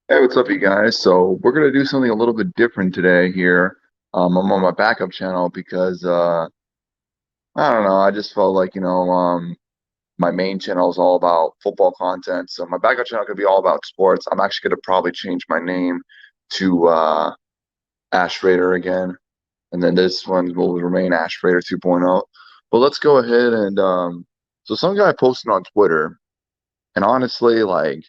Hey, what's up, you guys? So we're gonna do something a little bit different today here. I'm on my backup channel because I don't know. I just felt like my main channel is all about football content, so my backup channel could be all about sports. I'm actually gonna probably change my name to Ash Raider again, and then this one will remain Ash Raider 2.0. But let's go ahead and so some guy posted on Twitter, and honestly, like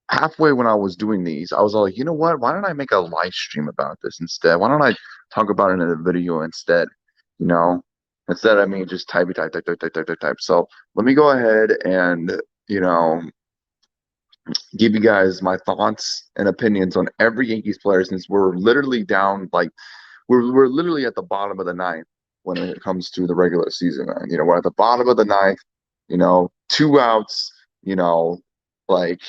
halfway when I was doing these, I was like, you know what? Why don't I make a live stream about this instead? Why don't I talk about it in a video instead? You know, instead of me just type. So let me go ahead and, you know, give you guys my thoughts and opinions on every Yankees player since we're literally down, like we're literally at the bottom of the ninth when it comes to the regular season. Man. We're at the bottom of the ninth, two outs, you know, like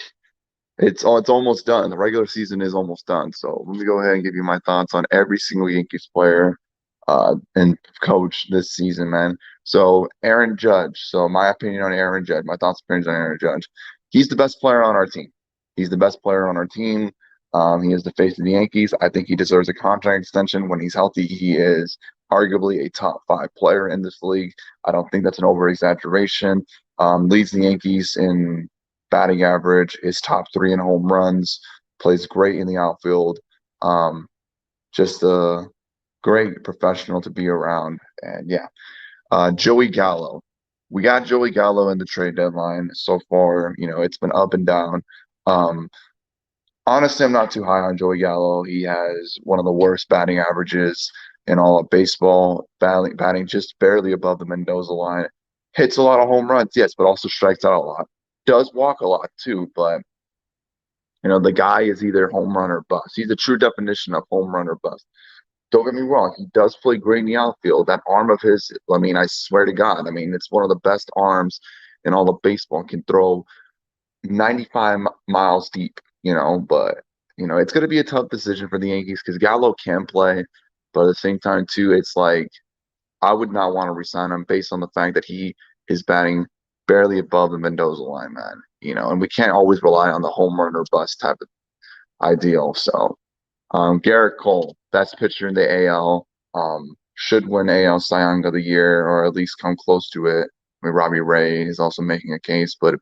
it's almost done. The regular season is almost done. So let me go ahead and give you my thoughts on every single Yankees player and coach this season, man. So Aaron Judge. So my opinion on Aaron Judge, my thoughts and opinions on Aaron Judge. He's the best player on our team. He's the best player on our team. He is the face of the Yankees. I think he deserves a contract extension. When he's healthy, he is arguably a top five player in this league. I don't think that's an over exaggeration. Leads the Yankees in batting average, is top three in home runs, plays great in the outfield. Um, just a great professional to be around. And yeah, Joey Gallo. We got Joey Gallo in the trade deadline so far. It's been up and down. Um, Honestly, I'm not too high on Joey Gallo. He has one of the worst batting averages in all of baseball, batting just barely above the Mendoza line. Hits a lot of home runs, yes, but also strikes out a lot. Does walk a lot too, but the guy is either home run or bust. He's a true definition of home run or bust. Don't get me wrong, he does play great in the outfield. That arm of his, I mean, I swear to God, I mean, it's one of the best arms in all of baseball. Can throw 95 miles deep, but it's going to be a tough decision for the Yankees because Gallo can play, but at the same time too, it's like I would not want to resign him based on the fact that he is batting barely above the Mendoza line, man. And we can't always rely on the home run or bust type of ideal. So Garrett Cole, best pitcher in the AL, should win AL Cy Young of the Year or at least come close to it. I mean, Robbie Ray is also making a case, but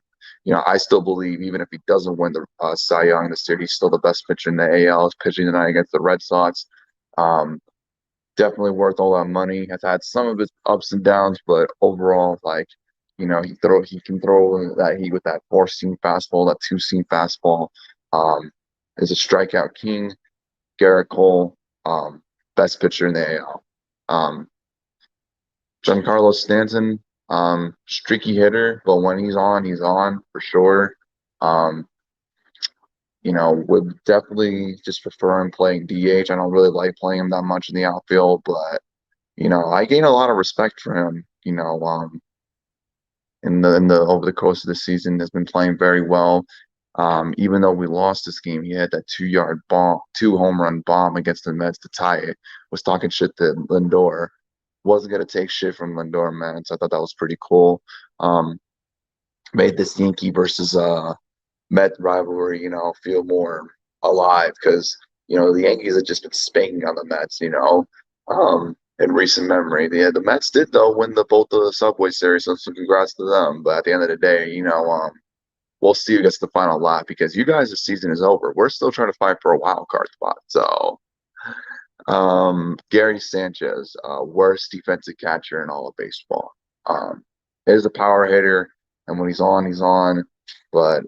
I still believe even if he doesn't win the Cy Young this year, he's still the best pitcher in the AL. He's pitching tonight against the Red Sox. Um, Definitely worth all that money. Has had some of his ups and downs, but overall, like he can throw that heat with that four seam fastball, that two seam fastball. Um, is a strikeout king. Garrett Cole, best pitcher in the AL. Giancarlo Stanton, streaky hitter, but when he's on for sure. Um, would definitely just prefer him playing DH. I don't really like playing him that much in the outfield, but I gain a lot of respect for him. In the over the course of the season, has been playing very well. Even though we lost this game, he had that 2 yard bomb, two home run bomb against the Mets to tie it. Was talking shit to Lindor. Wasn't gonna take shit from Lindor, man. So I thought that was pretty cool. Um, Made this Yankee versus Met rivalry, feel more alive because the Yankees had just been spanking on the Mets, in recent memory. The Mets did though win the both of the Subway Series, so congrats to them. But at the end of the day, we'll see who gets the final lap because you guys' season is over. We're still trying to fight for a wild card spot. So, Gary Sanchez, worst defensive catcher in all of baseball. Is a power hitter, and when he's on, he's on. But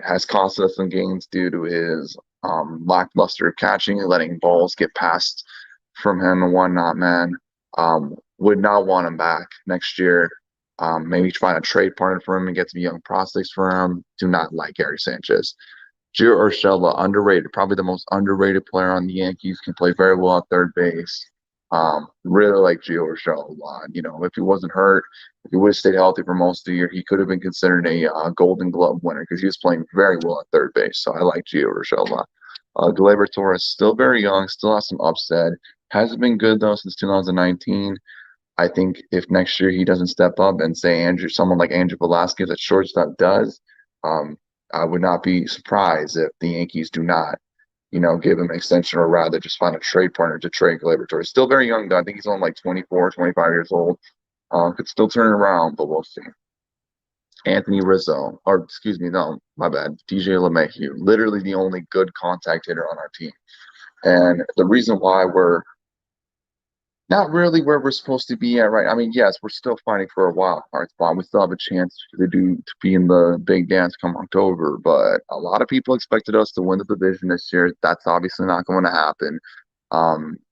has cost us some games due to his lackluster catching and letting balls get passed from him and whatnot, man. Would not want him back next year. Maybe find a trade partner for him and get some young prospects for him. Do not like Gary Sanchez. Gio Urshela, underrated, probably the most underrated player on the Yankees. Can play very well at third base. Really like Gio Urshela a lot. If he wasn't hurt, if he would have stayed healthy for most of the year, he could have been considered a Golden Glove winner because he was playing very well at third base. So I like Gio Urshela. Gleyber Torres, still very young, still has some upside. Hasn't been good though since 2019. I think if next year he doesn't step up and say someone like Andrew Velasquez at shortstop does, um, I would not be surprised if the Yankees do not, give him an extension or rather just find a trade partner to trade Gleyber Torres. Still very young, though. I think he's only like 24, 25 years old. Could still turn it around, but we'll see. Anthony Rizzo, or excuse me, no, my bad. DJ LeMahieu, literally the only good contact hitter on our team. And the reason why we're not really where we're supposed to be at, right? I mean, yes, we're still fighting for a wild card spot. We still have a chance to be in the big dance come October, but a lot of people expected us to win the division this year. That's obviously not going to happen.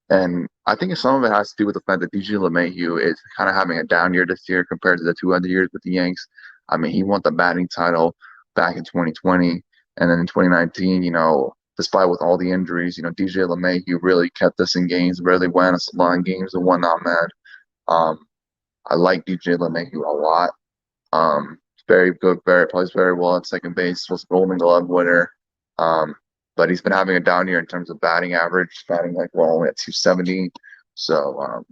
And I think some of it has to do with the fact that DJ LeMahieu is kind of having a down year this year compared to the two other years with the Yanks. I mean, he won the batting title back in 2020, and then in 2019, despite with all the injuries, DJ LeMahieu really kept us in games, really won us a lot of games and whatnot, man. Um, I like DJ LeMahieu a lot. Very good, plays very well at second base, was a Golden Glove winner. Um, but he's been having a down year in terms of batting average, batting like well only at 270. So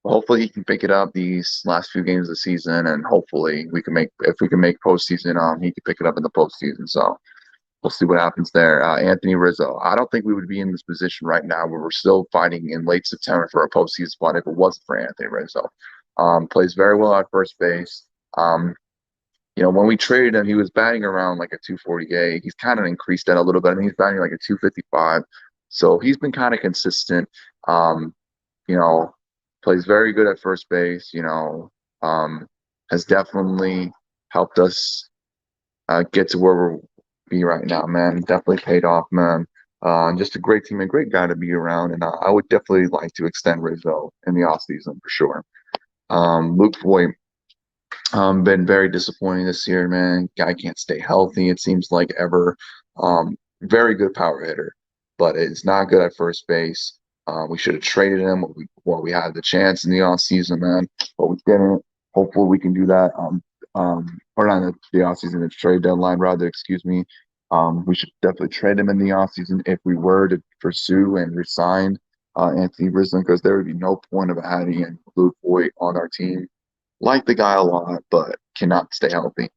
hopefully he can pick it up these last few games of the season, and hopefully if we can make postseason, he can pick it up in the postseason. So we'll see what happens there. Anthony Rizzo. I don't think we would be in this position right now where we're still fighting in late September for a postseason spot if it wasn't for Anthony Rizzo. Plays very well at first base. When we traded him, he was batting around like a 248. He's kind of increased that a little bit. I mean, he's batting like a 255. So he's been kind of consistent. Um, you know, Plays very good at first base, has definitely helped us get to where we're be right now, man. Definitely paid off, man. Just a great team, a great guy to be around, and I would definitely like to extend Rizzo in the offseason for sure. Luke Voigt, been very disappointing this year, man. Guy can't stay healthy, it seems like ever. Very good power hitter, but it's not good at first base. We should have traded him while we had the chance in the offseason, man, but we didn't. Hopefully, we can do that. Or not the offseason, the trade deadline, rather, excuse me. We should definitely trade him in the offseason if we were to pursue and resign Anthony Rizzo, because there would be no point of having Luke Voigt on our team. Like the guy a lot, but cannot stay healthy.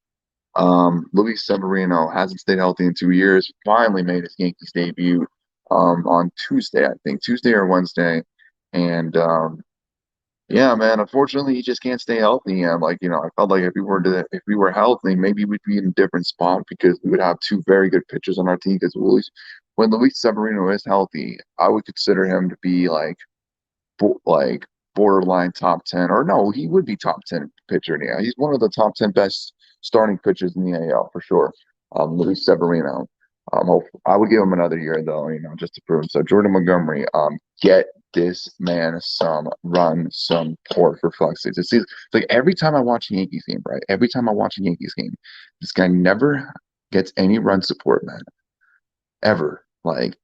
Luis Severino hasn't stayed healthy in 2 years. Finally made his Yankees debut on Tuesday, I think Tuesday or Wednesday, and yeah, man. Unfortunately, he just can't stay healthy. And I felt like if we were healthy, maybe we'd be in a different spot because we would have two very good pitchers on our team. Because when Luis Severino is healthy, I would consider him to be like borderline top 10, or no, he would be top 10 pitcher. Yeah, he's one of the top 10 best starting pitchers in the AL for sure. Luis Severino. I would give him another year though, just to prove. So Jordan Montgomery, get this man some run, some support for fuck's sake. It's like every time I watch a Yankees game, right? Every time I watch a Yankees game, this guy never gets any run support, man. Ever. Like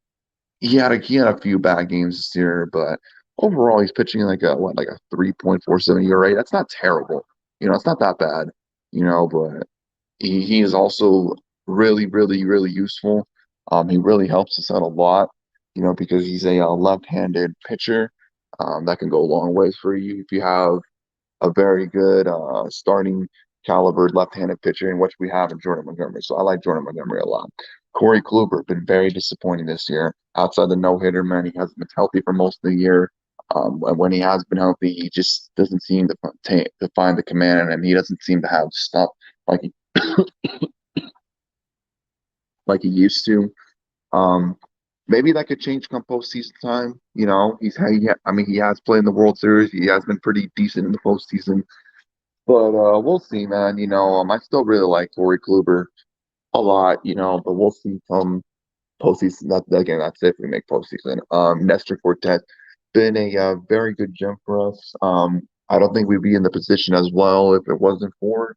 he had a few bad games this year, but overall he's pitching like a 3.47 ERA. That's not terrible. It's not that bad, but he is also really, really, really useful. He really helps us out a lot, because he's a left-handed pitcher that can go a long ways for you if you have a very good starting caliber left-handed pitcher, in which we have in Jordan Montgomery. So I like Jordan Montgomery a lot. Corey Kluber been very disappointing this year. Outside the no-hitter, man, he hasn't been healthy for most of the year. And when he has been healthy, he just doesn't seem to find the command in him. He doesn't seem to have stuff like he like he used to. Um, Maybe that could change come postseason time. He has played in the World Series. He has been pretty decent in the postseason. But we'll see, man. I still really like Corey Kluber a lot. But we'll see come postseason. Again, that's if we make postseason. Nestor Cortez been a very good gem for us. I don't think we'd be in the position as well if it wasn't for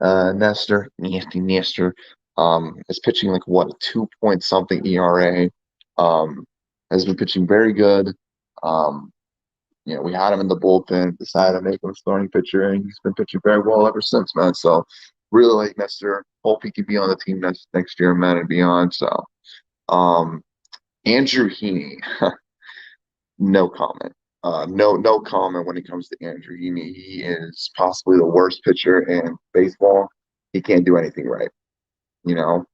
Nestor, is pitching like what, a 2 point something ERA. Um, has been pitching very good. Um, we had him in the bullpen, decided to make him a starting pitcher, and he's been pitching very well ever since, man. So really like Nestor. Hope he can be on the team next year, man, and beyond. So um, Andrew Heaney, no comment. No comment when it comes to Andrew Heaney. He is possibly the worst pitcher in baseball. He can't do anything right. You know,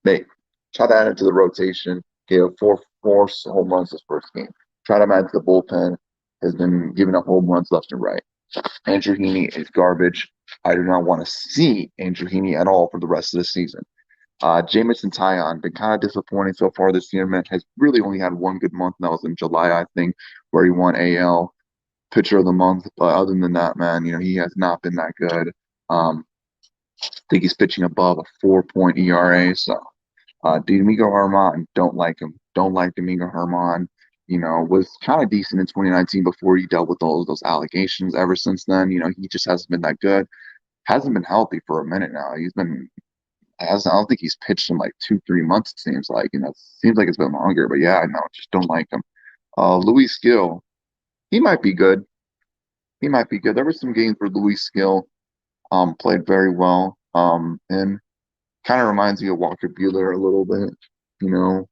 Mate, try to add it to the rotation. Gave up four home runs this first game. Try to add to the bullpen. Has been giving up home runs left and right. Andrew Heaney is garbage. I do not want to see Andrew Heaney at all for the rest of the season. Jamison Tyon been kind of disappointing so far this year, man. Has really only had one good month, and that was in July, I think, where he won AL Pitcher of the Month. But other than that, man, he has not been that good. I think he's pitching above a 4 point ERA. So, Domingo Herman, don't like him. Don't like Domingo Herman. Was kind of decent in 2019 before he dealt with all of those allegations. Ever since then, he just hasn't been that good. Hasn't been healthy for a minute now. I don't think he's pitched in like 2, 3 months, it seems like. Seems like it's been longer, but yeah, I know, just don't like him. Luis Gill, he might be good. He might be good. There were some games where Luis Gill played very well. And kind of reminds me of Walker Buehler a little bit, you know,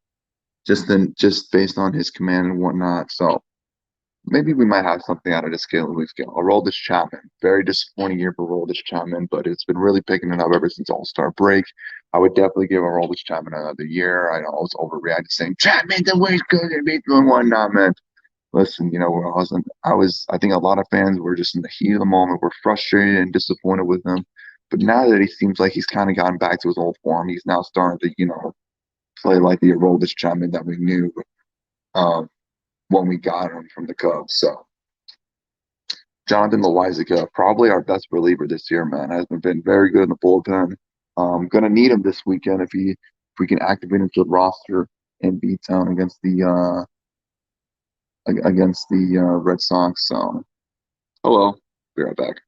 just based on his command and whatnot. So maybe we might have something out of this kid Luis Gill. Aroldis Chapman, very disappointing year for Aroldis Chapman, but it's been really picking it up ever since All-Star break. I would definitely give Aroldis Chapman another year. I know I was overreacting, saying Chapman the way good and beat and whatnot, man. Listen, I think a lot of fans were just in the heat of the moment, were frustrated and disappointed with him. But now that he seems like he's kind of gotten back to his old form, he's now starting to, play like the Aroldis Chapman that we knew um, when we got him from the Cubs. So Jonathan Loáisiga, probably our best reliever this year, man, has been very good in the bullpen. Gonna need him this weekend if we can activate him to the roster and beat town against the Red Sox. So, hello, be right back.